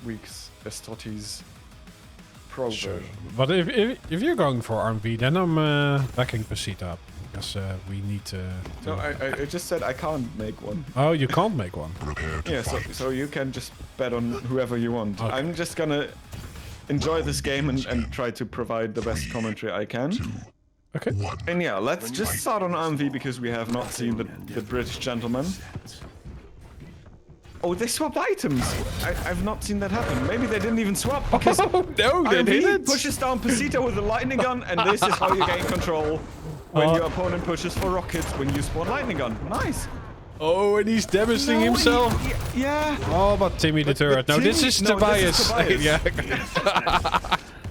week's Estoty's Pro Sure. version. But if you're going for RMV, then I'm backing PASITA because we need to. No, I just said I can't make one. Oh, you can't make one. Yeah, so you can just bet on whoever you want. Okay. I'm just gonna enjoy this game and try to provide the best commentary I can. Okay. And yeah, let's just start on RMV because we have not seen the British gentleman. Oh, they swapped items. I've not seen that happen. Maybe they didn't even swap because No, they RMV didn't. pushes down PASITA with a lightning gun, and this is how you gain control when your opponent pushes for rockets when you spawn lightning gun. Nice. Oh, and he's damaging No, himself. Yeah. Oh, but Timmy the turret. No, this is Tobias. Yeah.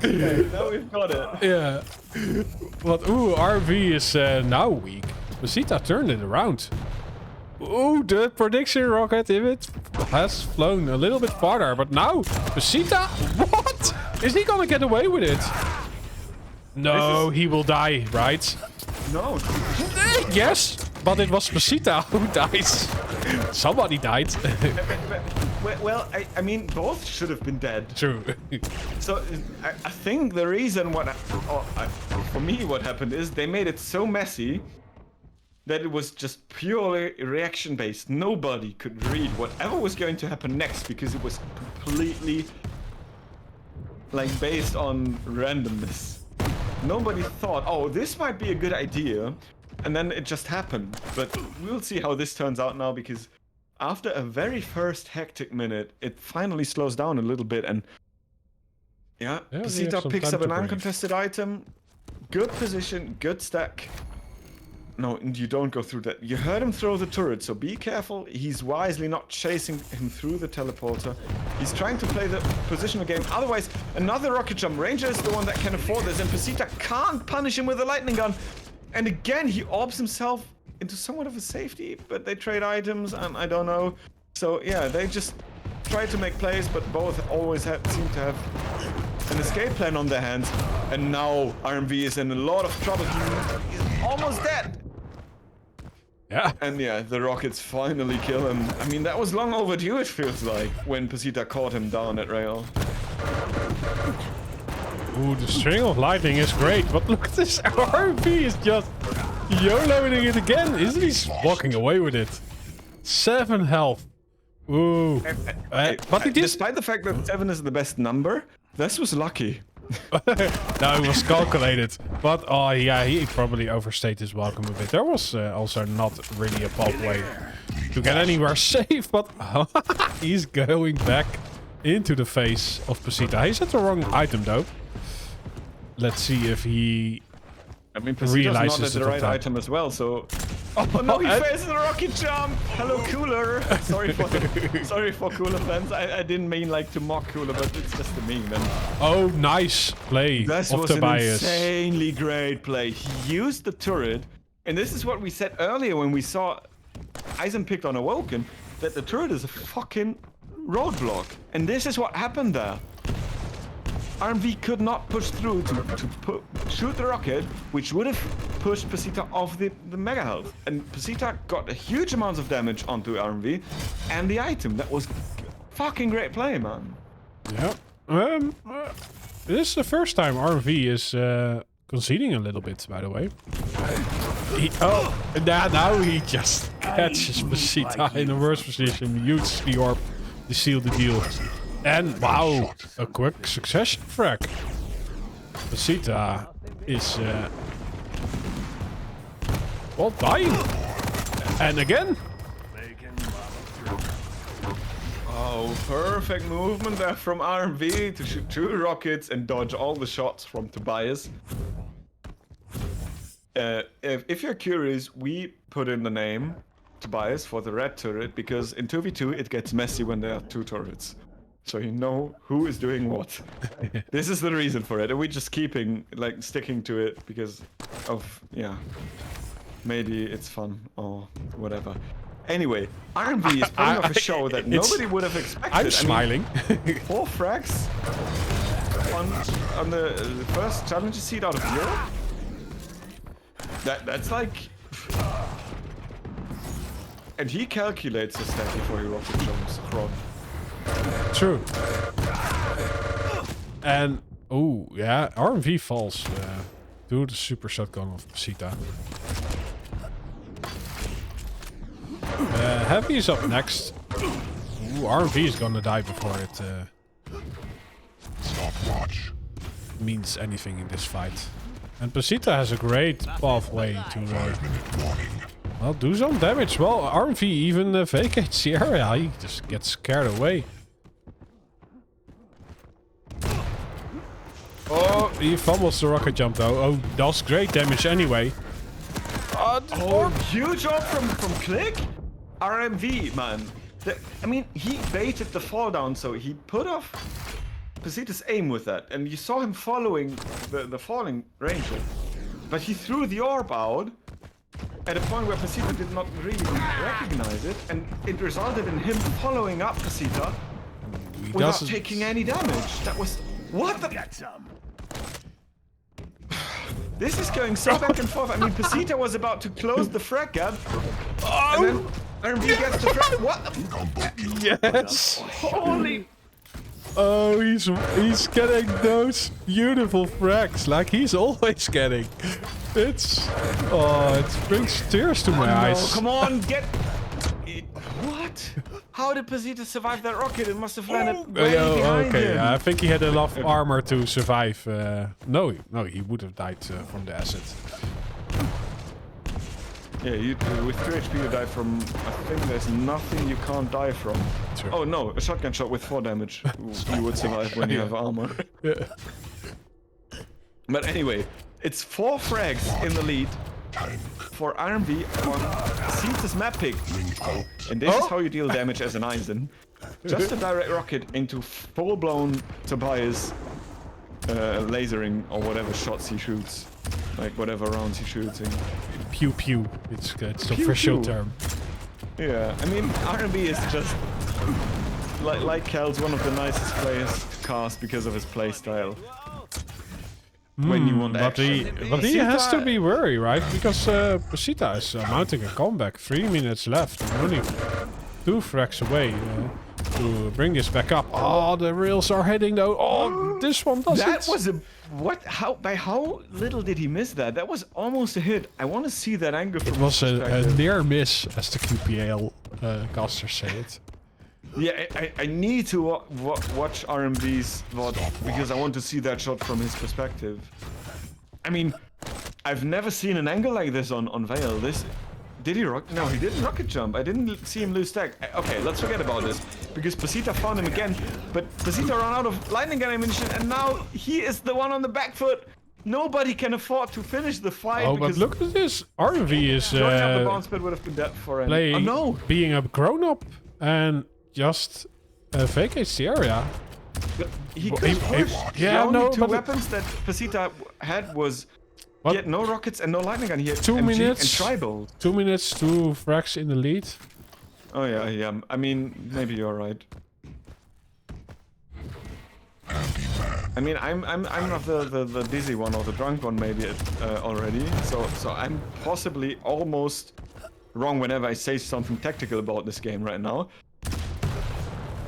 Now we've got it. Yeah. But ooh, RV is now weak. PASITA turned it around. Ooh, the prediction rocket, if it has flown a little bit farther, but now PASITA, what? Is he gonna get away with it? No, he will die, right? No. Yes, but it was PASITA who dies. Somebody died. Well, I mean, both should have been dead. True. So I think the reason for me what happened is they made it so messy that it was just purely reaction based. Nobody could read whatever was going to happen next because it was completely like based on randomness. Nobody thought, oh, this might be a good idea, and then it just happened. But we'll see how this turns out now because after a very first hectic minute, it finally slows down a little bit, and yeah, we have PASITA some picks time up an to breathe. uncontested item. Good position, good stack. No, you don't go through that. You heard him throw the turret, so be careful. He's wisely not chasing him through the teleporter. He's trying to play the positional game. Otherwise, another rocket jump. Ranger is the one that can afford this, and PASITA can't punish him with a lightning gun. And again, he orbs himself into somewhat of a safety, but they trade items, and I don't know. So yeah, they just try to make plays, but both always seem to have an escape plan on their hands. And now RMV is in a lot of trouble. He's almost dead. Yeah. And yeah, the rockets finally kill him. I mean, that was long overdue, it feels like, when PASITA caught him down at rail. Ooh, the string of lightning is great, but look at this. RMV is just YOLOing it again. Isn't he walking away with it? 7 health. Ooh. But he did. Despite the fact that 7 is the best number, this was lucky. No, it was calculated. But oh yeah, he probably overstayed his welcome a bit. There was also not really a pathway to get anywhere safe, but he's going back into the face of PASITA. He's at the wrong item though. Let's see if he PASITA's realizes not at the it on right time. item as well, so... Oh no, he faces the rocket jump! Hello, Cooler! Sorry for Cooler fans. I didn't mean like to mock Cooler, but it's just a meme, man. Oh, nice play This of was an Tobias. insanely great play. He used the turret, and this is what we said earlier when we saw Eisen picked on Awoken, that the turret is a fucking roadblock. And this is what happened there. RMV could not push through to shoot the rocket, which would have pushed PASITA off the mega health. And PASITA got a huge amount of damage onto RMV and the item. That was fucking great play, man. Yeah. This is the first time RMV is conceding a little bit, by the way. Now he just catches PASITA in a worse position, uses the orb to seal the deal. And wow, a quick succession frag. PASITA is well dying. And again. Oh, perfect movement there from RMV to shoot 2 rockets and dodge all the shots from Tobias. If you're curious, we put in the name Tobias for the red turret because in 2v2 it gets messy when there are 2 turrets. So you know who is doing what. This is the reason for it. And we're just sticking to it because of, yeah, maybe it's fun or whatever. Anyway, RMV is putting off a show that nobody would have expected. I'm smiling. 4 frags on the first challenger seed out of Europe? That's like... And he calculates his stack before he rocket jumps. True. And, oh, yeah, RMV falls. Do the super shotgun of PASITA. Heavy is up next. Ooh, RMV is gonna die before it means anything in this fight. And PASITA has a great pathway to well, do some damage. Well, RMV even vacates the area. He just gets scared away. Oh, he fumbles the rocket jump though. Oh, does great damage anyway. Oh, huge job from Clique. RMV, man. I mean, he baited the fall down, so he put off PASITA's aim with that, and you saw him following the falling ranger. But he threw the orb out at a point where PASITA did not really recognize it, and it resulted in him following up PASITA without taking any damage. That was... What the... This is going so back and forth. I mean, PASITA was about to close the frag gap, and then RMV gets the frag... What? Yes! Holy... Oh, he's getting those beautiful frags, like he's always getting. It's... Oh, it brings tears to my eyes. No, come on, get... What? How did PASITA survive that rocket? It must have landed way behind him. I think he had enough armor to survive. No, he would have died from the acid. Yeah, with 2 HP you die from... I think there's nothing you can't die from. Sure. Oh no, a shotgun shot with 4 damage. You would survive when you have armor. Yeah. But anyway, it's 4 frags in the lead for RMV on PASITA's map pick. And this is how you deal damage as an Eisen. Just a direct rocket into full-blown Tobias lasering or whatever shots he shoots. Like whatever rounds he shoots in. Pew pew. It's the Pew, official pew. term. Yeah, I mean, RMV is just... Like Kel's one of the nicest players to cast because of his playstyle. When you want action. But he has to be worried, right? Because PASITA is mounting a comeback. 3 minutes left. And only 2 frags away to bring this back up. Oh, the rails are hitting though. Oh, this one doesn't. That was a... What? How? By how little did he miss that? That was almost a hit. I want to see that angle from It was a near miss, as the QPL casters say it. Yeah, I need to watch RMV's VOD because I want to see that shot from his perspective. I mean, I've never seen an angle like this on Veil. Did he rock? No, he didn't rocket jump. I didn't see him lose stack. Okay, let's forget about this because PASITA found him again, but PASITA ran out of lightning gun ammunition, and now he is the one on the back foot. Nobody can afford to finish the fight. Oh, but look at this. RMV is joining up the bounce pad would have been dead for him. Being a grown up and just vacates the area. He could push. Yeah, the only no, two but weapons that PASITA had was he had no rockets and no lightning gun. He had 2 MG minutes and tribal. 2 minutes, 2 frags in the lead. Oh yeah. I mean, maybe you're right. I mean, I'm not the dizzy one or the drunk one maybe already. So I'm possibly almost wrong whenever I say something tactical about this game right now.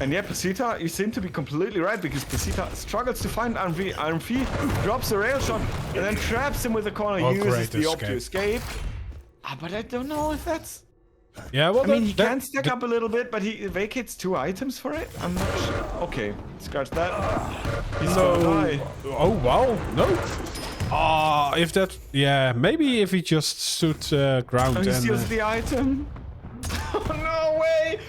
And yeah, PASITA, you seem to be completely right because PASITA struggles to find RMV. RMV drops a rail shot and then traps him with the corner, uses the op to escape. But I don't know if that's... Yeah, well, I mean, he can stack up a little bit, but he vacates 2 items for it? I'm not sure. Okay, scratch that. He's gonna die. Oh, wow. No. If that... Yeah, maybe if he just stood ground and... He steals the item? Oh, no way!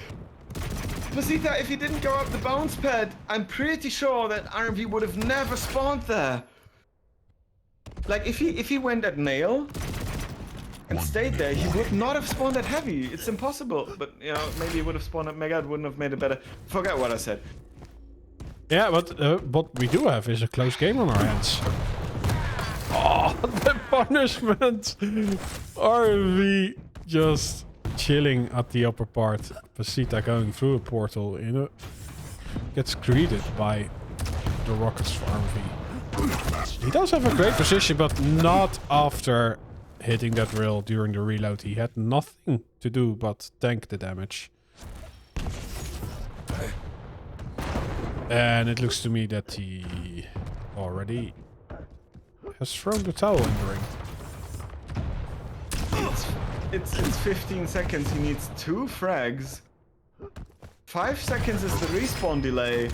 PASITA, if he didn't go up the bounce pad, I'm pretty sure that RMV would have never spawned there. Like, if he went at nail and stayed there, he would not have spawned at heavy. It's impossible. But, you know, maybe he would have spawned at mega, it wouldn't have made it better. Forget what I said. Yeah, but what we do have is a close game on our hands. Oh, the punishment! RMV just... chilling at the upper part. PASITA going through a portal, gets greeted by the rockets for RMV. He does have a great position, but not after hitting that rail during the reload. He had nothing to do but tank the damage. And it looks to me that he already has thrown the towel in the ring. It's 15 seconds. He needs 2 frags. 5 seconds is the respawn delay,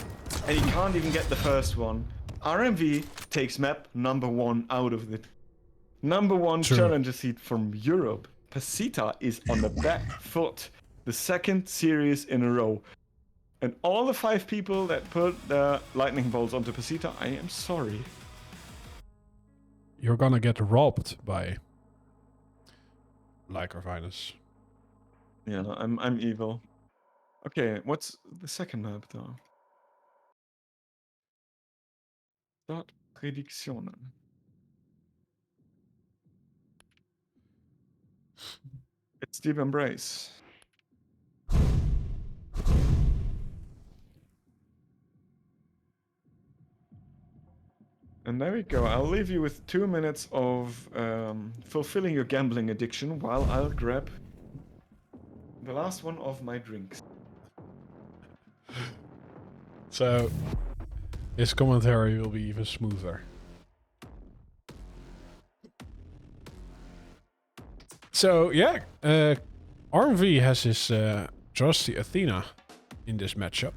and he can't even get the first one. RMV takes map number 1 out of it. Number 1 challenger seat from Europe. PASITA is on the back foot. The 2nd series in a row. And all the 5 people that put the lightning bolts onto PASITA, I am sorry. You're gonna get robbed by Lycorvinus. Yeah, I'm evil. Okay, what's the second map though? Start Prediktionen. It's Deep Embrace. And there we go. I'll leave you with 2 minutes of fulfilling your gambling addiction while I'll grab the last one of my drinks. So, his commentary will be even smoother. So, yeah, RMV has his trusty Athena in this matchup.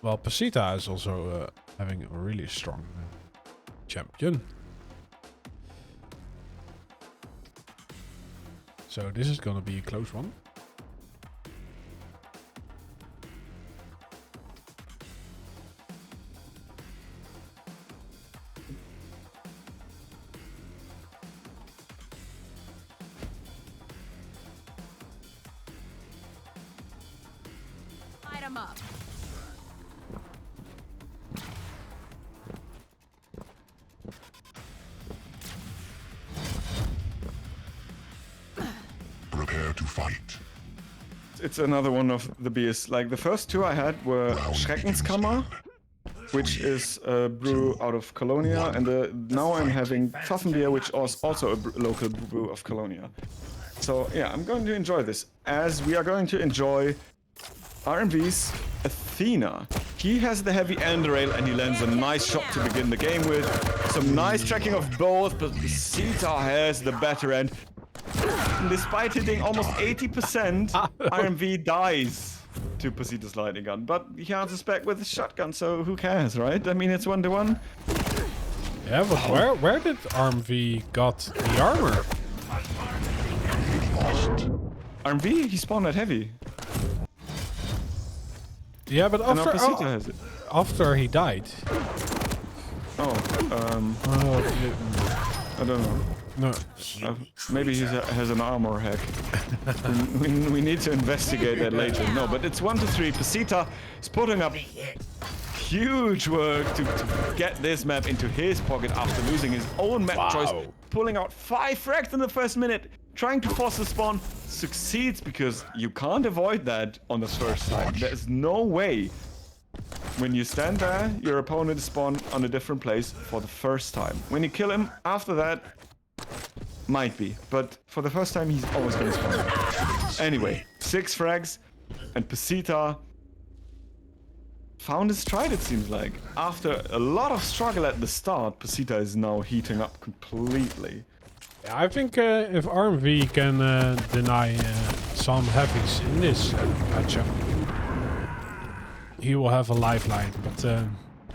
While PASITA is also having a really strong champion. So this is gonna be a close one. Light 'em up. Prepare to fight. It's another one of the beers. Like the first 2 I had were Schreckenskammer, which is a brew out of Colonia, and now I'm having Pfaffenbier, which is also a local brew of Colonia. So yeah, I'm going to enjoy this, as we are going to enjoy RMV's Athena. He has the heavy end rail and he lands a nice shot to begin the game with. Some nice tracking of both, but PASITA has the better end. Despite hitting almost 80%, RMV dies to PASITA's lightning gun. But he has a spec with a shotgun, so who cares, right? I mean, it's 1-1. Yeah, but where did RMV got the armor? RMV, he spawned at heavy. Yeah, but And now PASITA has it. after he died. Oh, I don't know. No. Maybe he has an armor hack. we need to investigate that later. No, but it's 1-3. PASITA is putting up huge work to get this map into his pocket after losing his own map choice. Pulling out 5 frags in the first minute. Trying to force the spawn. Succeeds because you can't avoid that on the first time. There's no way. When you stand there, your opponent is spawned on a different place for the first time. When you kill him, after that, might be. But for the first time, he's always going to spawn. Anyway, 6 frags, and PASITA found his stride, it seems like. After a lot of struggle at the start, PASITA is now heating up completely. Yeah, I think if RMV can deny some heavies in this matchup, he will have a lifeline. But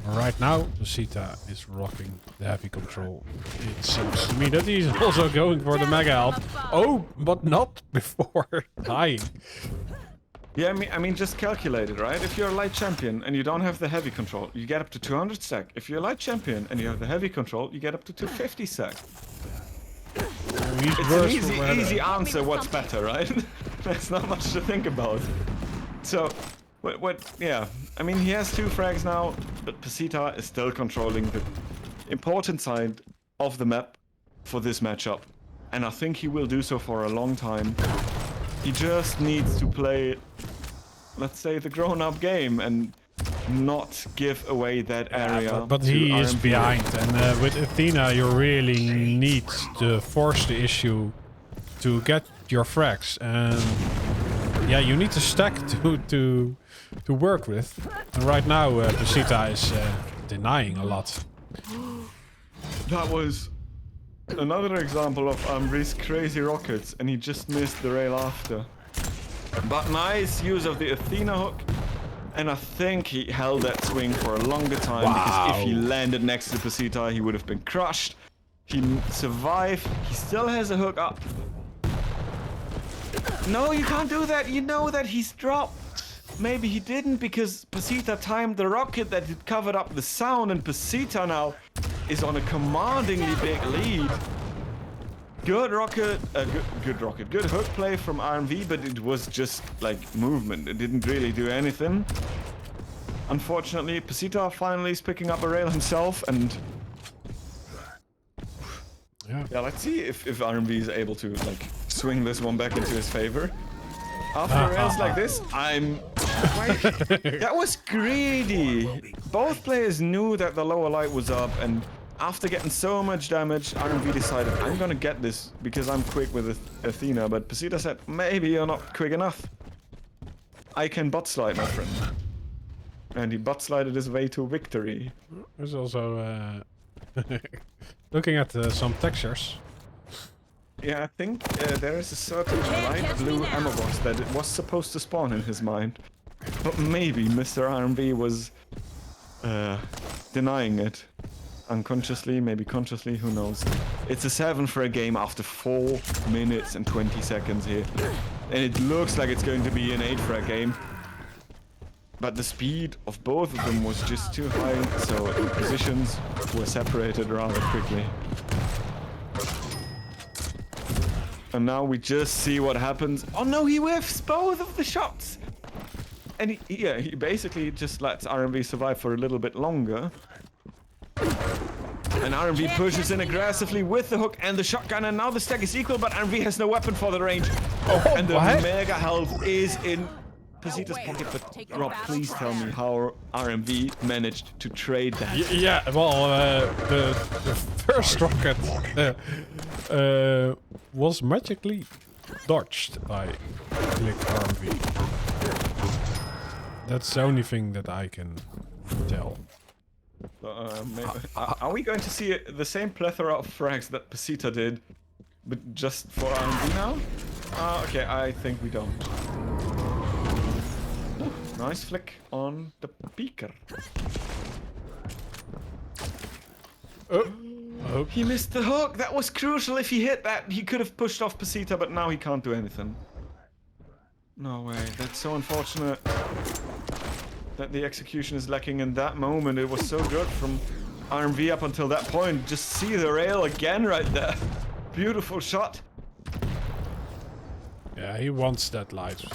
right now, PASITA is rocking the heavy control. It seems to me that he's also going for the mega help. Oh, but not before dying. Yeah, I mean, just calculate it, right? If you're a light champion and you don't have the heavy control, you get up to 200 stack. If you're a light champion and you have the heavy control, you get up to 250 stack. It's an easy answer what's better, right? There's not much to think about. So, yeah. I mean, he has 2 frags now, but PASITA is still controlling the important side of the map for this matchup. And I think he will do so for a long time. He just needs to play, let's say, the grown-up game and not give away that area. But he is behind, and with Athena you really need to force the issue to get your frags, and yeah, you need to stack to work with. And right now PASITA is denying a lot. That was another example of RMV's crazy rockets, and he just missed the rail after. But nice use of the Athena hook, and I think he held that swing for a longer time because if he landed next to PASITA, he would have been crushed. He survived. He still has a hook up. No, you can't do that. You know that he's dropped. Maybe he didn't because PASITA timed the rocket that it covered up the sound, and PASITA now is on a commandingly big lead. Good rocket, good hook play from RMV, but it was just like movement. It didn't really do anything. Unfortunately, PASITA finally is picking up a rail himself, and yeah, let's see if RMV is able to like swing this one back into his favor. After rails like this, that was greedy. Both players knew that the lower light was up, and after getting so much damage, RMV decided, I'm gonna get this because I'm quick with Athena, but PASITA said, maybe you're not quick enough. I can butt slide, my friend. And he butt slided his way to victory. There's also looking at some textures. Yeah, I think there is a certain light blue ammo box that it was supposed to spawn in his mind. But maybe Mr. RMV was denying it. Unconsciously, maybe consciously, who knows. It's a 7 for a game after 4 minutes and 20 seconds here. And it looks like it's going to be an 8 for a game. But the speed of both of them was just too high, so the positions were separated rather quickly. And now we just see what happens. Oh no, he whiffs both of the shots! And he basically just lets RMV survive for a little bit longer. And RMV pushes in aggressively with the hook and the shotgun, and now the stack is equal, but RMV has no weapon for the range. And the mega health is in PASITA's pocket, but Rob, please tell me how RMV managed to trade that. Yeah, well, the first rocket was magically dodged by Clique RMV. That's the only thing that I can tell. Are we going to see the same plethora of frags that PASITA did, but just for RMV now? Okay, I think we don't. Nice flick on the peeker. He missed the hook. That was crucial. If he hit that, he could have pushed off PASITA, but now he can't do anything. No way. That's so unfortunate that the execution is lacking in that moment. It was so good from RMV up until that point. Just see the rail again right there. Beautiful shot. Yeah, he wants that light.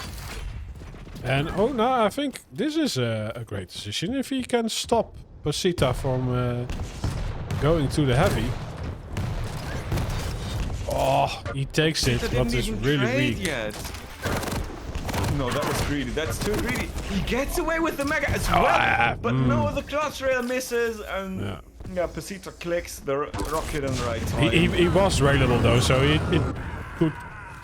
And oh no, I think this is a great decision. If he can stop PASITA from going to the heavy. Oh, he takes it, but it's really weak. Yet. No, that was greedy. That's too greedy. He gets away with the mega as well. But no, the clutch rail misses, and yeah, PASITA clicks the rocket in the right time. He was railable though, so it could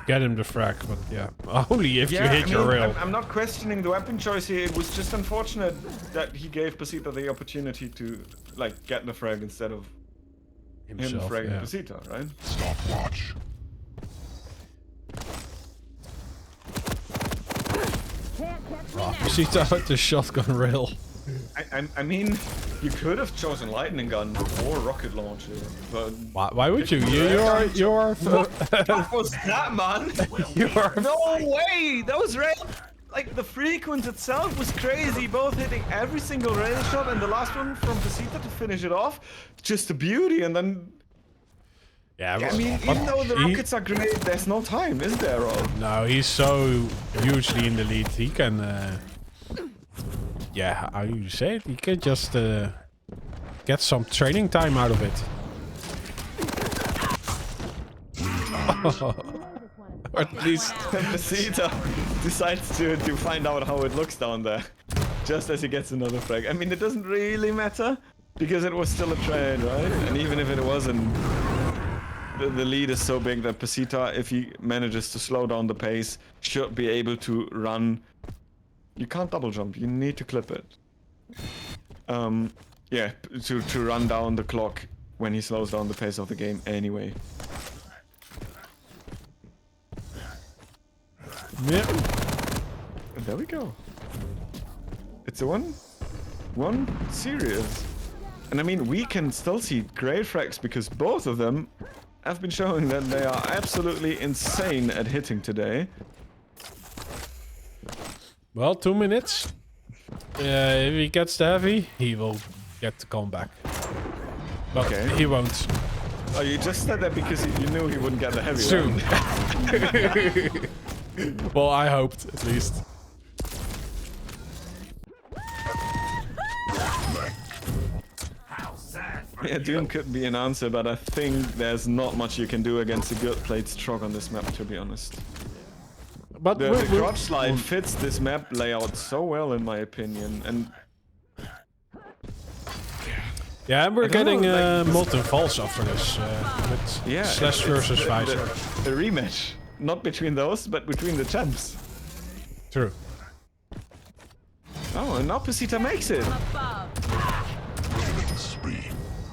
get him the frag, but yeah, only if you hit your rail. I'm not questioning the weapon choice here. It was just unfortunate that he gave PASITA the opportunity to like get the frag instead of himself, him fragging PASITA, right? Stopwatch. PASITA with the shotgun rail. I mean, you could have chosen lightning gun or rocket launcher, but why would you? You are. What was that, man? No way! That was rail. Like the frequency itself was crazy. Both hitting every single rail shot, and the last one from PASITA to finish it off, just a beauty. And then, yeah, I mean, even though the rockets are great, there's no time, is there, Rob? No, he's so hugely in the lead. He can. Yeah, how you say it? He can just get some training time out of it. Or at least PASITA decides to find out how it looks down there, just as he gets another frag. I mean, it doesn't really matter because it was still a trade, right? And even if it wasn't, the lead is so big that PASITA, if he manages to slow down the pace, should be able to run. You can't double jump, you need to clip it. Yeah, to run down the clock when he slows down the pace of the game anyway. Yeah. And there we go. It's a one series. And I mean, we can still see great frags because both of them have been showing that they are absolutely insane at hitting today. Well, 2 minutes. If he gets the heavy, he will get the comeback. But Okay. he won't. Oh, you just said that because you knew he wouldn't get the heavy. Soon. Right? Well, I hoped, at least. Yeah, Doom could be an answer, but I think there's not much you can do against a good played Strog on this map, to be honest. But The crotch slide fits this map layout so well, in my opinion, and yeah, and we're I don't getting know, like, molten falls after this with Slash versus Visor. The rematch, not between those, but between the champs. True. Oh, and now PASITA makes it.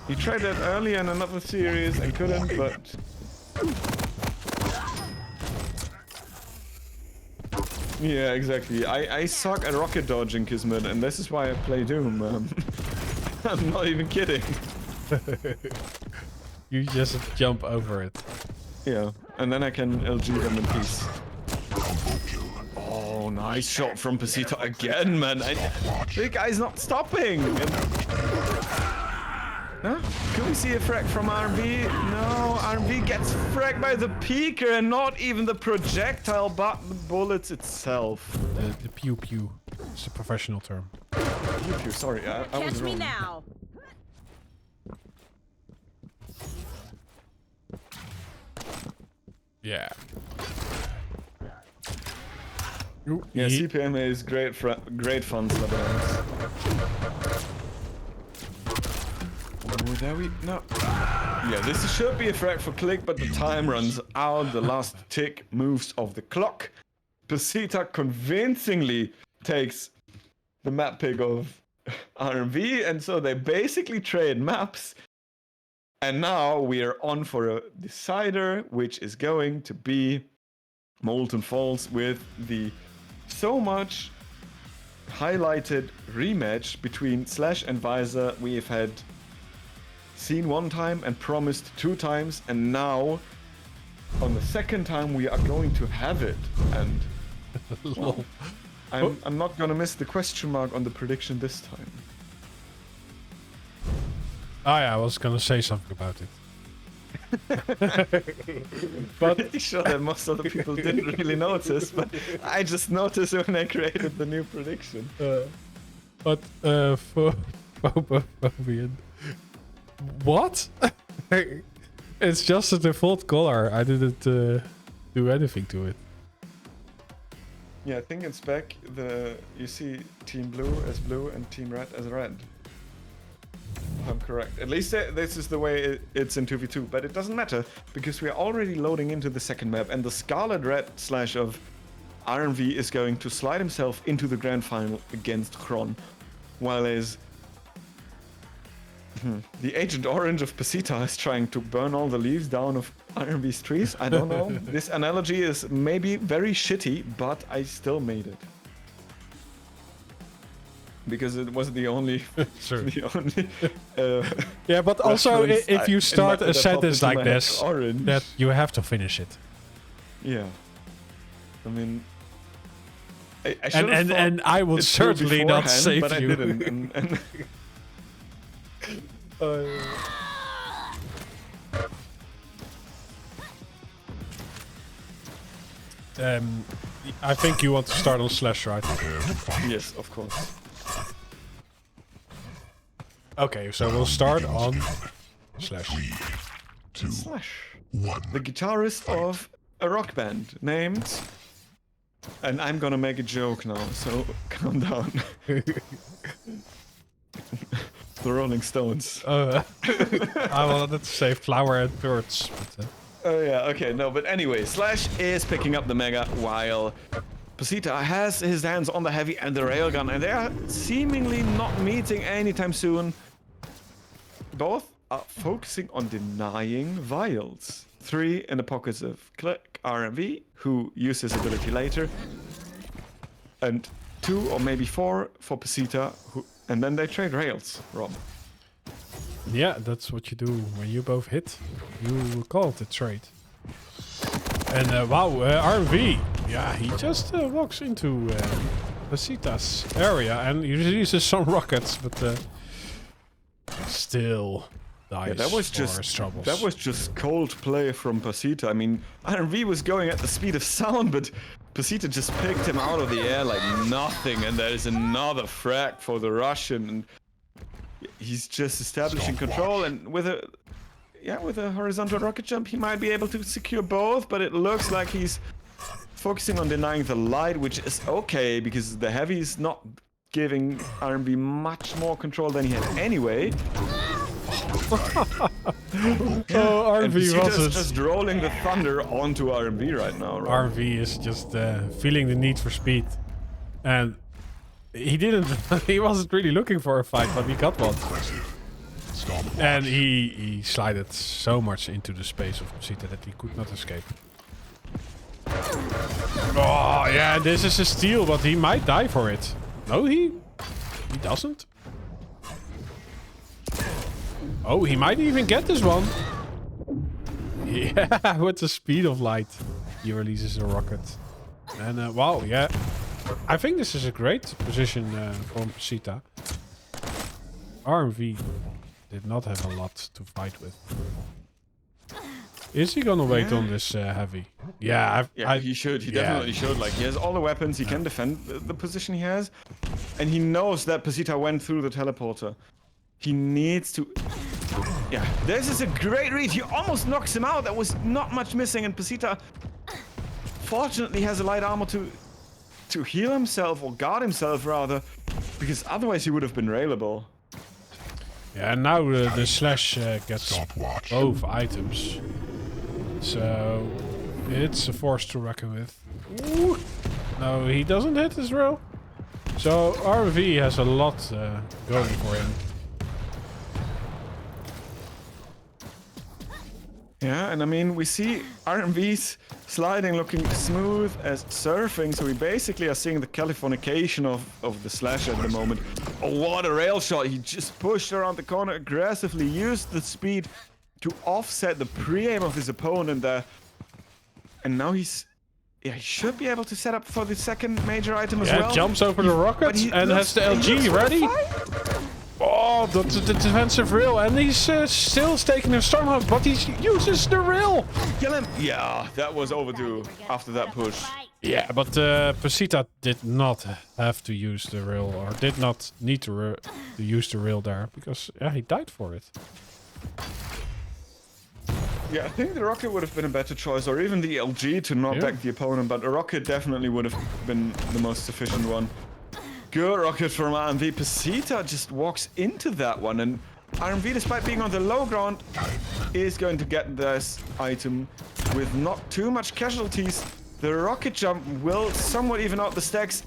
He tried that earlier in another series and couldn't, but yeah, exactly. I suck at rocket dodging, Kismet, and this is why I play Doom. I'm not even kidding. You just jump over it. Yeah, and then I can LG them in peace. Oh, nice shot from PASITA again, man. The guy's not stopping. Huh? Can we see a frag from RMV? No, RMV gets fragged by the peeker and not even the projectile, but the bullets itself. The pew pew. It's a professional term. Pew, sorry, I was Catch me wrong. now. Yeah. Yeah, CPMA is great fun, Slabberlands. Oh, there we... No. Yeah, this should be a frag for Clique, but the time runs out. The last tick moves of the clock. PASITA convincingly takes the map pick of RMV, and so they basically trade maps. And now we are on for a decider, which is going to be Molten Falls with the so much highlighted rematch between Slash and Visor. We have had seen one time and promised 2 times, and now on the second time we are going to have it. And well, I'm not gonna miss the question mark on the prediction this time. Oh yeah, I was gonna say something about it. But pretty sure that most other people didn't really notice, but I just noticed when I created the new prediction. But for Phobian. What? It's just a default color. I didn't do anything to it. Yeah, I think in spec you see Team Blue as blue and Team Red as red. If I'm correct. At least this is the way it's in 2v2, but it doesn't matter because we are already loading into the second map, and the Scarlet Red Slash of RMV is going to slide himself into the grand final against Kron, while the Agent Orange of PASITA is trying to burn all the leaves down of RMV's trees. I don't know. This analogy is maybe very shitty, but I still made it. Because it was the only... Sure. The only Yeah, but also reference if you start that a popped sentence into my like head, this, orange. that you have to finish it. Yeah. I mean... I should've And thought I would it through certainly not beforehand, save but you. I didn't. I think you want to start on Slash, right? Yes, of course. Okay, so we'll start on Slash. 3, 2, Slash. 1. The guitarist of a rock band named... And I'm gonna make a joke now, so calm down. The Rolling Stones. I wanted to say Flower and Birds. But, Oh yeah, okay, no, but anyway, Slash is picking up the Mega while PASITA has his hands on the Heavy and the Railgun, and they are seemingly not meeting anytime soon. both are focusing on denying vials. 3 in the pockets of Clique, RMV, who use his ability later. And 2 or maybe 4 for PASITA, and then they trade rails, Rob. Yeah, that's what you do when you both hit. You call it a trade. And wow, RMV. Yeah, he just walks into PASITA's area and he uses some rockets, but still dies that was for just his troubles. that was just cold play from PASITA. I mean, RMV was going at the speed of sound, but PASITA just picked him out of the air like nothing, and there's another frag for the Russian. And he's just establishing control, and with a horizontal rocket jump, he might be able to secure both, but it looks like he's focusing on denying the light, which is okay, because the heavy is not giving RMV much more control than he had anyway. RMV PASITA's just rolling the thunder onto RMV right now. Right? RMV is just feeling the need for speed. And he didn't, he wasn't really looking for a fight, but he got one. And he slided so much into the space of PASITA that he could not escape. Oh, yeah, this is a steal, but he might die for it. No, he doesn't. Oh, he might even get this one. Yeah, with the speed of light, he releases a rocket. And wow, yeah. I think this is a great position from PASITA. RMV did not have a lot to fight with. Is he gonna wait on this heavy? Yeah, he should. He definitely should. Like, he has all the weapons. He can defend the position he has. And he knows that PASITA went through the teleporter. He needs to... Yeah, this is a great read. He almost knocks him out. That was not much missing. And PASITA, fortunately, has a light armor to heal himself, or guard himself, rather. Because otherwise he would have been railable. Yeah, and now the slash gets both items. So it's a force to reckon with. Ooh. No, he doesn't hit his rail. So RMV has a lot going for him. Yeah, and I mean, we see RMV's sliding looking smooth as surfing, so we basically are seeing the Californication of the slash at the moment. Oh, what a rail shot. He just pushed around the corner aggressively, used the speed to offset the pre-aim of his opponent there. And now he should be able to set up for the second major item as well. Yeah, jumps over the rockets and has the LG ready. Oh, the defensive rail, and he's still taking a stormhawk, but he uses the rail. Kill him. Yeah, that was overdue after that push. Yeah, but PASITA did not have to use the rail, or did not need to use the rail there, because he died for it. Yeah, I think the rocket would have been a better choice, or even the LG to knock back the opponent, but the rocket definitely would have been the most sufficient one. Good rocket from RMV. PASITA just walks into that one, and RMV, despite being on the low ground, is going to get this item with not too much casualties. The rocket jump will somewhat even out the stacks,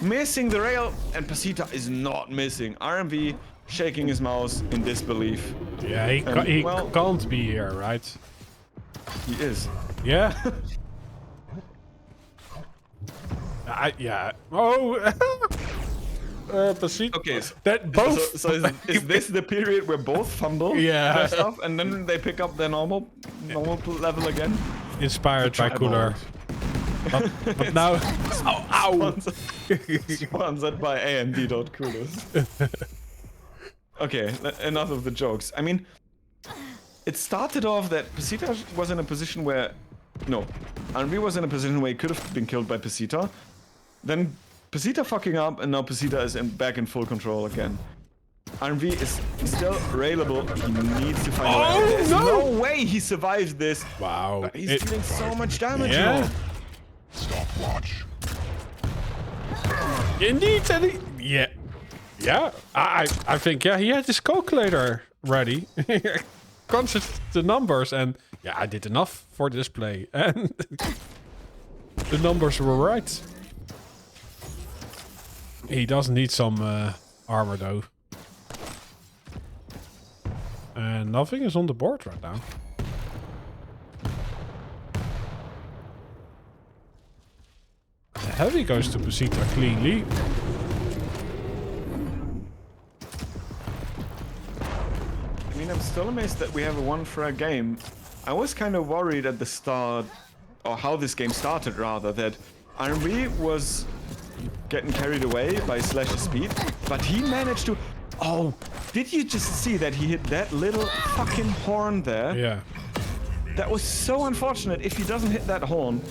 missing the rail, and PASITA is not missing. RMV shaking his mouse in disbelief. Yeah, he can't be here, right? He is. Yeah. Yeah. Oh. PASITA. Okay, that both. So is this the period where both fumble their stuff and then they pick up their normal level again? Inspired by Cooler. But now. Ow! Sponsored by AMD.coolers. Okay, enough of the jokes. I mean, it started off that PASITA was in a position where... No, RMV was in a position where he could have been killed by PASITA. Then PASITA fucking up, and now PASITA is back in full control again. RMV is still railable. He needs to find a way. There's no way he survives this. Wow. But he's doing so much damage. Yeah. Stopwatch. Indeed, yeah. Yeah, I think, he had his calculator ready. Crunched the numbers, and I did enough for this play. And the numbers were right. He does need some armor, though. And nothing is on the board right now. The heavy goes to PASITA cleanly. I mean, I'm still amazed that we have a 1-frag game. I was kind of worried at the start, or how this game started rather, that RMV was getting carried away by Slash's speed, but he managed to... Oh, did you just see that he hit that little fucking horn there? Yeah. That was so unfortunate. If he doesn't hit that horn,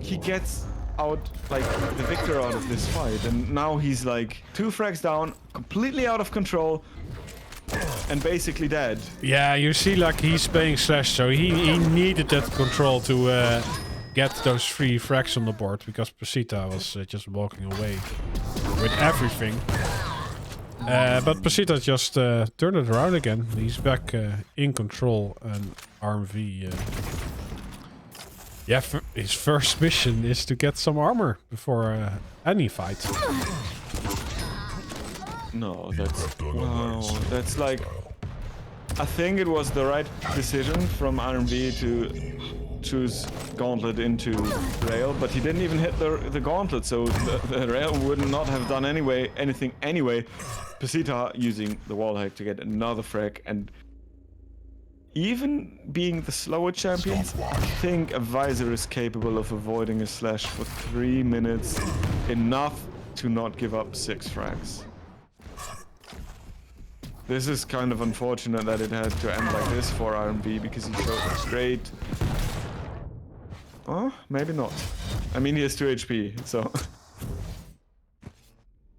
he gets out, like, the victor out of this fight. And now he's like 2 frags down, completely out of control, and basically dead. Yeah, you see, like, he's playing Slash, so he needed that control to get those 3 frags on the board, because PASITA was just walking away with everything. But PASITA just turned it around again. He's back in control, and RMV... yeah, his first mission is to get some armor before any fight. No, that's... Wow, that's like... I think it was the right decision from RMV to choose Gauntlet into Rail, but he didn't even hit the Gauntlet, so the Rail would not have done anything anyway. PASITA using the wall hack to get another frag, and even being the slower champions, I think a Visor is capable of avoiding a Slash for 3 minutes, enough to not give up 6 frags. This is kind of unfortunate that it had to end like this for RMV, because he showed great... Oh, maybe not. I mean, he has 2 HP, so...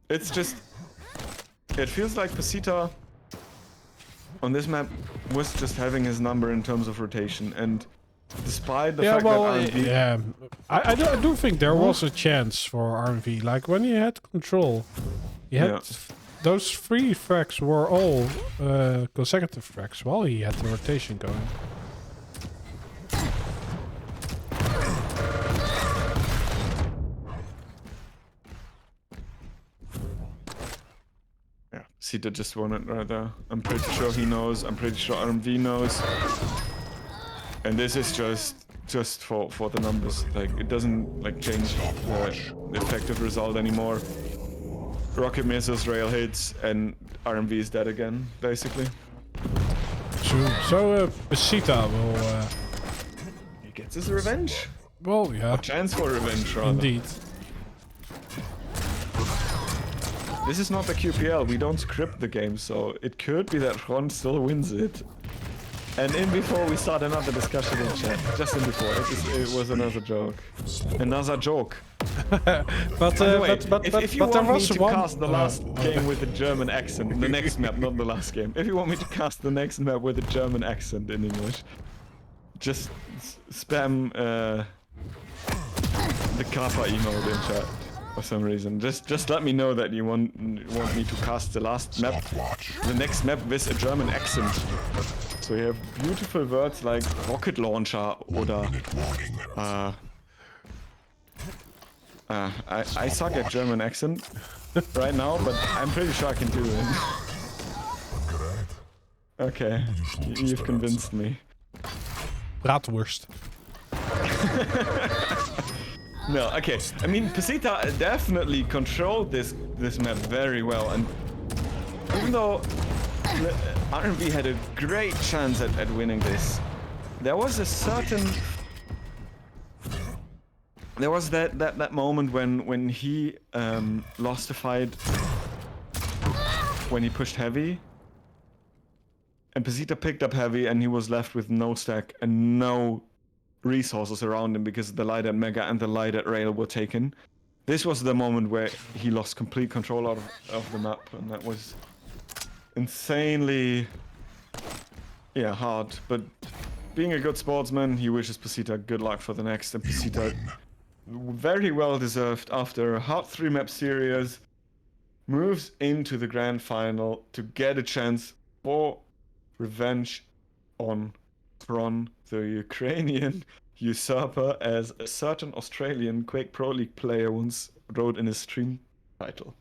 It's just... It feels like PASITA on this map was just having his number in terms of rotation, and despite the fact that RMV... Yeah, I do think there was a chance for RMV. Like, when he had control, he had... Those 3 frags were all consecutive frags while he had the rotation going. Yeah, PASITA just won it right there. I'm pretty sure he knows. I'm pretty sure RMV knows. And this is just for the numbers. Like, it doesn't like change the effective result anymore. Rocket misses, Rail hits, and RMV is dead again, basically. True. So PASITA will... He gets his revenge. Well, yeah. A chance for revenge, rather. Indeed. This is not the QPL, we don't script the game, so it could be that Ron still wins it. And in before we start another discussion in chat, just in before, it was another joke. Another joke. But if you there want me was to one... cast the last game with a German accent, the next map, not the last game. If you want me to cast the next map with a German accent in English, just spam the Kappa emote in chat for some reason. Just let me know that you want me to cast the last map, the next map with a German accent. So you have beautiful words like rocket launcher oder I suck at German accent right now, but I'm pretty sure I can do it. Okay, you've convinced me. Bratwurst. No, okay. I mean, PASITA definitely controlled this map very well, and even though RMV had a great chance at winning this, there was a certain... There was that moment when he lost the fight, when he pushed heavy, and PASITA picked up heavy, and he was left with no stack and no resources around him because the light at Mega and the light at Rail were taken. This was the moment where he lost complete control of the map, and that was insanely, yeah, hard. But being a good sportsman, he wishes PASITA good luck for the next, and PASITA very well deserved after a hard 3-map series moves into the grand final to get a chance for revenge on Tron, the Ukrainian usurper, as a certain Australian Quake Pro League player once wrote in his stream title.